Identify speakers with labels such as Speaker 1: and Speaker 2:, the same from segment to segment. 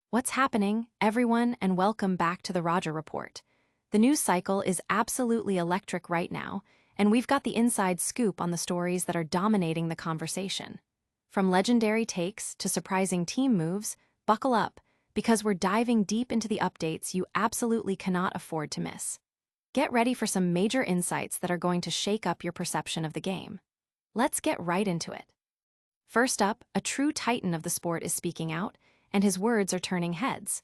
Speaker 1: What's happening, everyone, and welcome back to the Roger Report. The news cycle is absolutely electric right now, and we've got the inside scoop on the stories that are dominating the conversation. From legendary takes to surprising team moves, buckle up, because we're diving deep into the updates you absolutely cannot afford to miss. Get ready for some major insights that are going to shake up your perception of the game. Let's get right into it. First up, a true titan of the sport is speaking out, and his words are turning heads.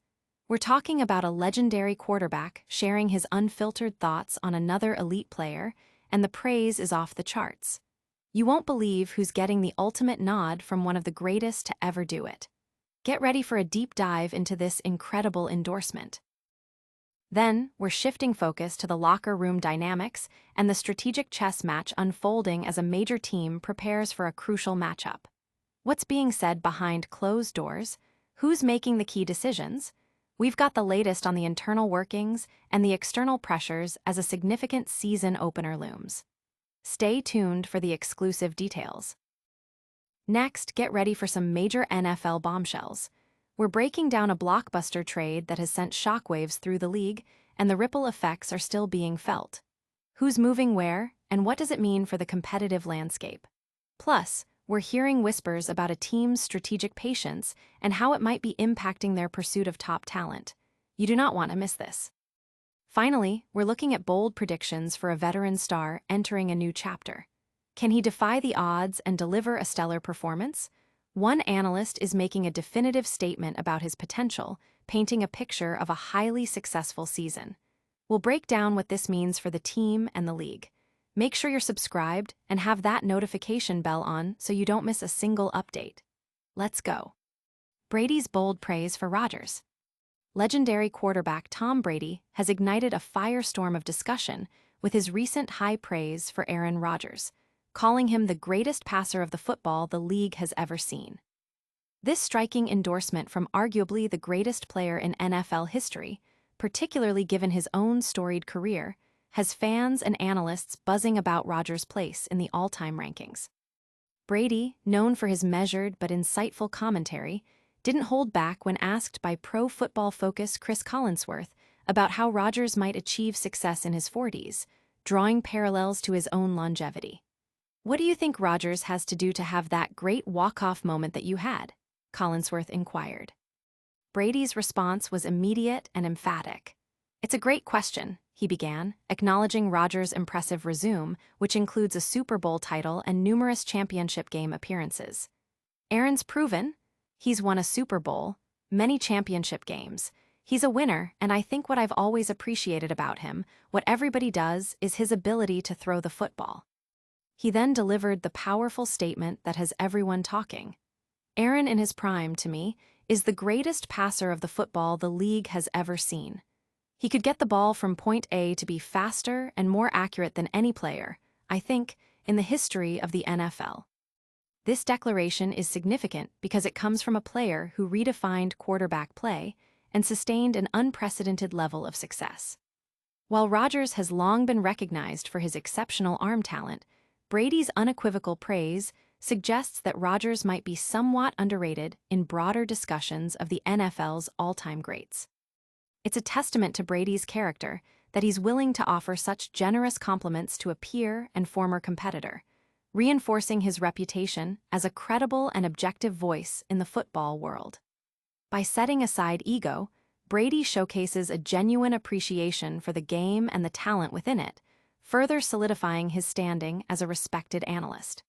Speaker 1: We're talking about a legendary quarterback sharing his unfiltered thoughts on another elite player, and the praise is off the charts. You won't believe who's getting the ultimate nod from one of the greatest to ever do it. Get ready for a deep dive into this incredible endorsement. Then, we're shifting focus to the locker room dynamics and the strategic chess match unfolding as a major team prepares for a crucial matchup. What's being said behind closed doors? Who's making the key decisions? We've got the latest on the internal workings and the external pressures as a significant season opener looms. Stay tuned for the exclusive details. Next, get ready for some major NFL bombshells. We're breaking down a blockbuster trade that has sent shockwaves through the league, and the ripple effects are still being felt. Who's moving where, and what does it mean for the competitive landscape? Plus, we're hearing whispers about a team's strategic patience and how it might be impacting their pursuit of top talent. You do not want to miss this. Finally, we're looking at bold predictions for a veteran star entering a new chapter. Can he defy the odds and deliver a stellar performance? One analyst is making a definitive statement about his potential, painting a picture of a highly successful season. We'll break down what this means for the team and the league. Make sure you're subscribed and have that notification bell on so you don't miss a single update. Let's go. Brady's bold praise for Rodgers. Legendary quarterback Tom Brady has ignited a firestorm of discussion with his recent high praise for Aaron Rodgers, calling him the greatest passer of the football the league has ever seen. This striking endorsement from arguably the greatest player in NFL history, particularly given his own storied career, has fans and analysts buzzing about Rodgers' place in the all-time rankings. Brady, known for his measured but insightful commentary, didn't hold back when asked by Pro Football Focus Chris Collinsworth about how Rodgers might achieve success in his 40s, drawing parallels to his own longevity. "What do you think Rodgers has to do to have that great walk-off moment that you had?" Collinsworth inquired. Brady's response was immediate and emphatic. "It's a great question," he began, acknowledging Rodgers' impressive resume, which includes a Super Bowl title and numerous championship game appearances. "Aaron's proven. He's won a Super Bowl, many championship games. He's a winner, and I think what I've always appreciated about him, what everybody does, is his ability to throw the football." He then delivered the powerful statement that has everyone talking. "Aaron in his prime, to me, is the greatest passer of the football the league has ever seen. He could get the ball from point A to be faster and more accurate than any player, I think, in the history of the NFL." This declaration is significant because it comes from a player who redefined quarterback play and sustained an unprecedented level of success. While Rodgers has long been recognized for his exceptional arm talent, Brady's unequivocal praise suggests that Rodgers might be somewhat underrated in broader discussions of the NFL's all-time greats. It's a testament to Brady's character that he's willing to offer such generous compliments to a peer and former competitor, reinforcing his reputation as a credible and objective voice in the football world. By setting aside ego, Brady showcases a genuine appreciation for the game and the talent within it, further solidifying his standing as a respected analyst.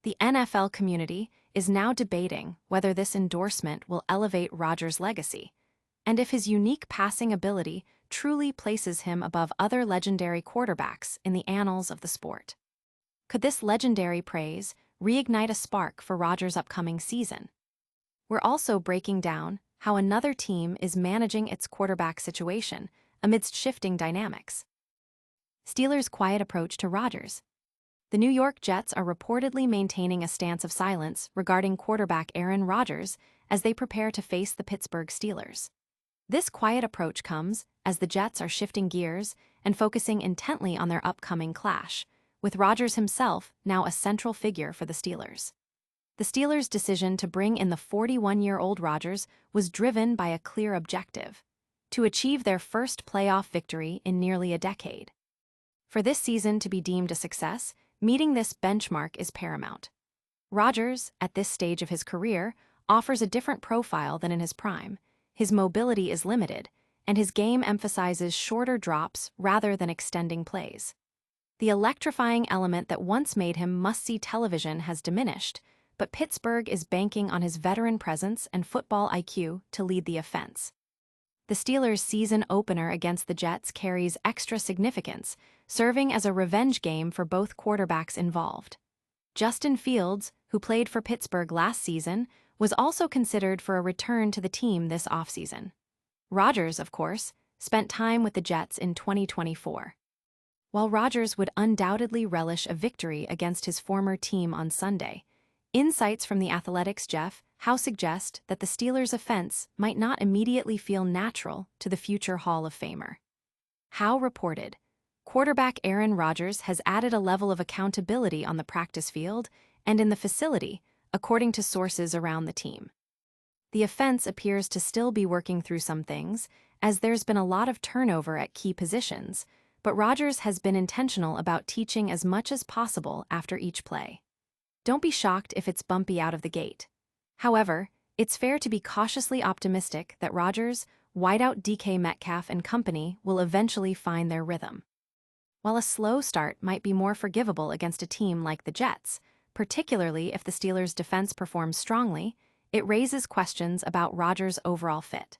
Speaker 1: The NFL community is now debating whether this endorsement will elevate Rodgers' legacy, and if his unique passing ability truly places him above other legendary quarterbacks in the annals of the sport. Could this legendary praise reignite a spark for Rodgers' upcoming season? We're also breaking down how another team is managing its quarterback situation amidst shifting dynamics. Steelers' quiet approach to Rodgers. The New York Jets are reportedly maintaining a stance of silence regarding quarterback Aaron Rodgers as they prepare to face the Pittsburgh Steelers. This quiet approach comes as the Jets are shifting gears and focusing intently on their upcoming clash, with Rodgers himself now a central figure for the Steelers. The Steelers' decision to bring in the 41-year-old Rodgers was driven by a clear objective: to achieve their first playoff victory in nearly a decade. For this season to be deemed a success, meeting this benchmark is paramount. Rodgers, at this stage of his career, offers a different profile than in his prime. His mobility is limited, and his game emphasizes shorter drops rather than extending plays. The electrifying element that once made him must-see television has diminished, but Pittsburgh is banking on his veteran presence and football IQ to lead the offense. The Steelers' season opener against the Jets carries extra significance, serving as a revenge game for both quarterbacks involved. Justin Fields, who played for Pittsburgh last season, was also considered for a return to the team this offseason. Rodgers, of course, spent time with the Jets in 2024. While Rodgers would undoubtedly relish a victory against his former team on Sunday, insights from The Athletic's Jeff Howe suggest that the Steelers' offense might not immediately feel natural to the future Hall of Famer. Howe reported, quarterback Aaron Rodgers has added a level of accountability on the practice field and in the facility, according to sources around the team. The offense appears to still be working through some things, as there's been a lot of turnover at key positions, but Rodgers has been intentional about teaching as much as possible after each play. Don't be shocked if it's bumpy out of the gate. However, it's fair to be cautiously optimistic that Rodgers, wideout DK Metcalf and company will eventually find their rhythm. While a slow start might be more forgivable against a team like the Jets, particularly if the Steelers' defense performs strongly, it raises questions about Rodgers' overall fit.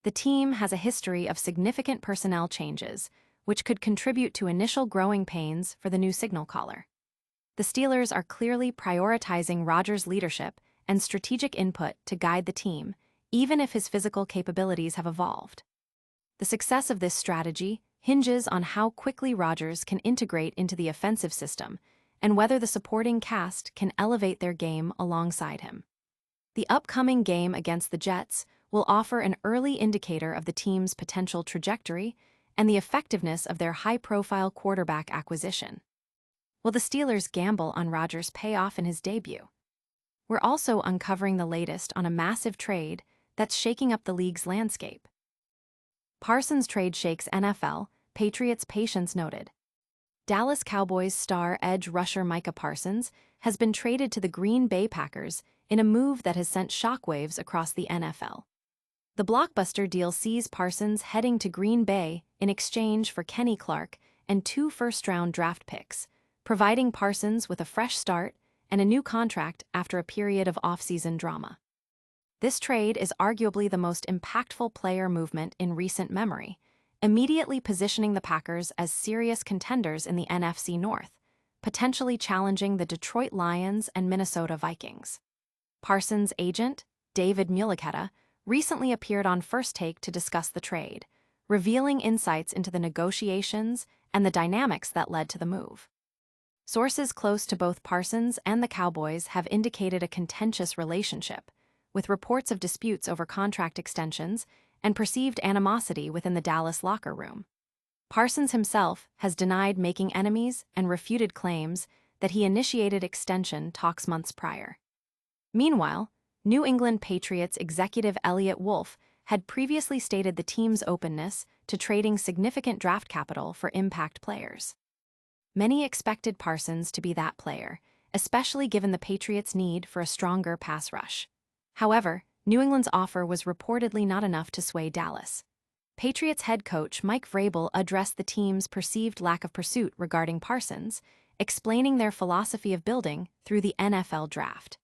Speaker 1: The team has a history of significant personnel changes, which could contribute to initial growing pains for the new signal caller. The Steelers are clearly prioritizing Rodgers' leadership and strategic input to guide the team, even if his physical capabilities have evolved. The success of this strategy hinges on how quickly Rodgers can integrate into the offensive system and whether the supporting cast can elevate their game alongside him. The upcoming game against the Jets will offer an early indicator of the team's potential trajectory and the effectiveness of their high-profile quarterback acquisition. Will the Steelers gamble on Rodgers' payoff in his debut? We're also uncovering the latest on a massive trade that's shaking up the league's landscape. Parsons' trade shakes NFL, Patriots' patience noted. Dallas Cowboys star edge rusher Micah Parsons has been traded to the Green Bay Packers in a move that has sent shockwaves across the NFL. The blockbuster deal sees Parsons heading to Green Bay in exchange for Kenny Clark and 2 first-round draft picks, providing Parsons with a fresh start and a new contract after a period of off-season drama. This trade is arguably the most impactful player movement in recent memory, immediately positioning the Packers as serious contenders in the NFC North, potentially challenging the Detroit Lions and Minnesota Vikings. Parsons' agent, David Muleketa, recently appeared on First Take to discuss the trade, revealing insights into the negotiations and the dynamics that led to the move. Sources close to both Parsons and the Cowboys have indicated a contentious relationship, with reports of disputes over contract extensions and perceived animosity within the Dallas locker room. Parsons himself has denied making enemies and refuted claims that he initiated extension talks months prior. Meanwhile, New England Patriots executive Elliott Wolf had previously stated the team's openness to trading significant draft capital for impact players. Many expected Parsons to be that player, especially given the Patriots' need for a stronger pass rush. However, New England's offer was reportedly not enough to sway Dallas. Patriots head coach Mike Vrabel addressed the team's perceived lack of pursuit regarding Parsons, explaining their philosophy of building through the NFL draft.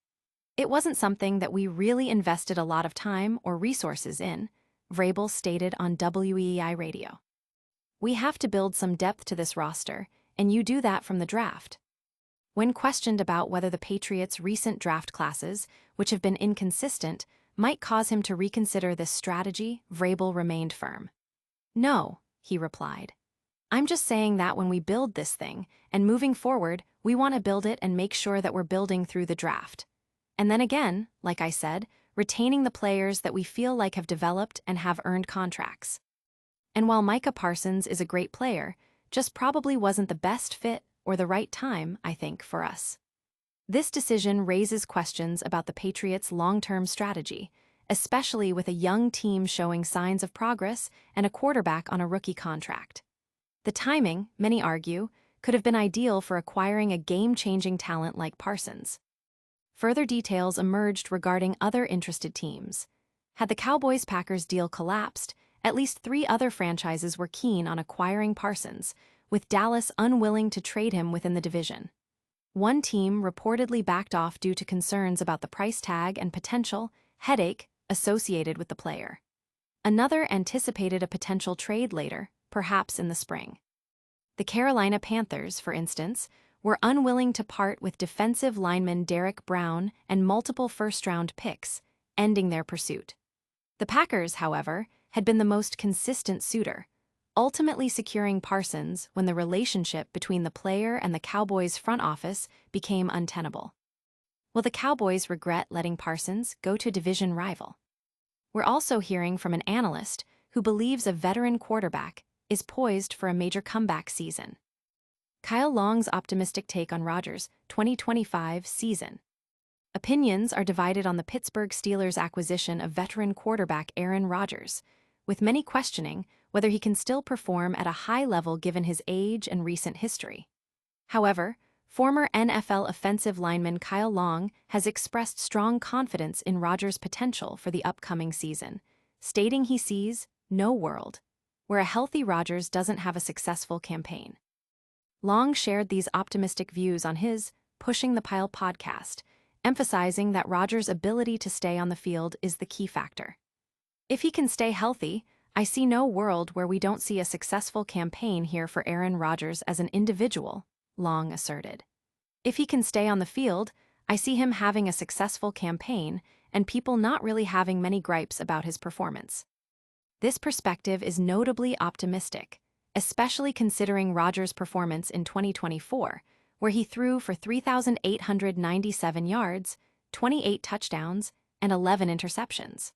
Speaker 1: "It wasn't something that we really invested a lot of time or resources in," Vrabel stated on WEEI radio. "We have to build some depth to this roster, and you do that from the draft." When questioned about whether the Patriots' recent draft classes, which have been inconsistent, might cause him to reconsider this strategy, Vrabel remained firm. "No," he replied. "I'm just saying that when we build this thing, and moving forward, we want to build it and make sure that we're building through the draft. And then again, like I said, retaining the players that we feel like have developed and have earned contracts." And while Micah Parsons is a great player, just probably wasn't the best fit or the right time, I think, for us. This decision raises questions about the Patriots' long-term strategy, especially with a young team showing signs of progress and a quarterback on a rookie contract. The timing, many argue, could have been ideal for acquiring a game-changing talent like Parsons. Further details emerged regarding other interested teams. Had the Cowboys-Packers deal collapsed, at least 3 other franchises were keen on acquiring Parsons, with Dallas unwilling to trade him within the division. One team reportedly backed off due to concerns about the price tag and potential headache associated with the player. Another anticipated a potential trade later, perhaps in the spring. The Carolina Panthers, for instance, were unwilling to part with defensive lineman Derek Brown and multiple first-round picks, ending their pursuit. The Packers, however, had been the most consistent suitor, ultimately securing Parsons when the relationship between the player and the Cowboys' front office became untenable. Will the Cowboys regret letting Parsons go to a division rival? We're also hearing from an analyst who believes a veteran quarterback is poised for a major comeback season. Kyle Long's optimistic take on Rodgers' 2025 season. Opinions are divided on the Pittsburgh Steelers' acquisition of veteran quarterback Aaron Rodgers, with many questioning whether he can still perform at a high level given his age and recent history. However, former NFL offensive lineman Kyle Long has expressed strong confidence in Rodgers' potential for the upcoming season, stating he sees no world where a healthy Rodgers doesn't have a successful campaign. Long shared these optimistic views on his Pushing the Pile podcast, emphasizing that Rodgers' ability to stay on the field is the key factor. If he can stay healthy, I see no world where we don't see a successful campaign here for Aaron Rodgers as an individual, Long asserted. If he can stay on the field, I see him having a successful campaign and people not really having many gripes about his performance. This perspective is notably optimistic, especially considering Rodgers' performance in 2024, where he threw for 3,897 yards, 28 touchdowns, and 11 interceptions.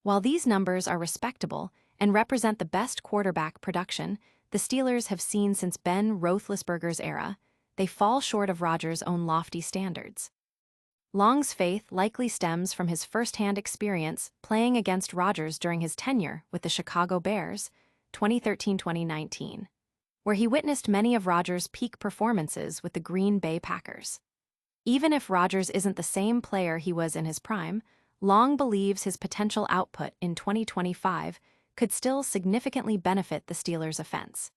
Speaker 1: While these numbers are respectable and represent the best quarterback production the Steelers have seen since Ben Roethlisberger's era, they fall short of Rodgers' own lofty standards. Long's faith likely stems from his first-hand experience playing against Rodgers during his tenure with the Chicago Bears, 2013-2019, where he witnessed many of Rodgers' peak performances with the Green Bay Packers. Even if Rodgers isn't the same player he was in his prime, Long believes his potential output in 2025 could still significantly benefit the Steelers' offense.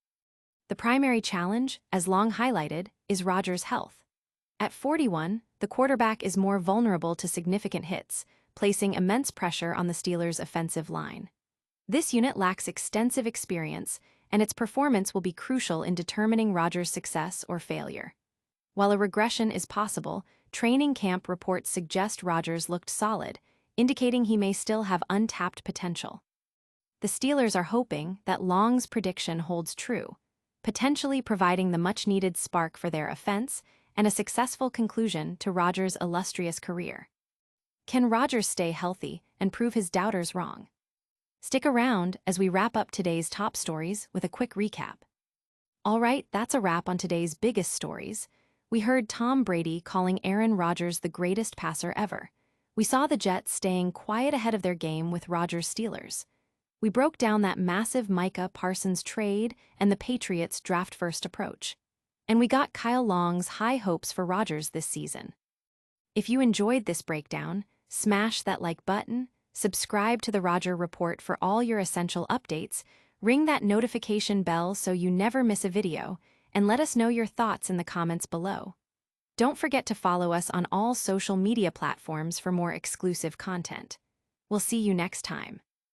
Speaker 1: The primary challenge, as Long highlighted, is Rodgers' health. At 41, the quarterback is more vulnerable to significant hits, placing immense pressure on the Steelers' offensive line. This unit lacks extensive experience, and its performance will be crucial in determining Rodgers' success or failure. While a regression is possible, training camp reports suggest Rodgers looked solid, indicating he may still have untapped potential. The Steelers are hoping that Long's prediction holds true, potentially providing the much-needed spark for their offense and a successful conclusion to Rodgers' illustrious career. Can Rodgers stay healthy and prove his doubters wrong? Stick around as we wrap up today's top stories with a quick recap. All right, that's a wrap on today's biggest stories. We heard Tom Brady calling Aaron Rodgers the greatest passer ever. We saw the Jets staying quiet ahead of their game with Rodgers Steelers. We broke down that massive Micah Parsons trade and the Patriots' draft-first approach. And we got Kyle Long's high hopes for Rodgers this season. If you enjoyed this breakdown, smash that like button, subscribe to the Rodger Report for all your essential updates, ring that notification bell so you never miss a video, and let us know your thoughts in the comments below. Don't forget to follow us on all social media platforms for more exclusive content. We'll see you next time.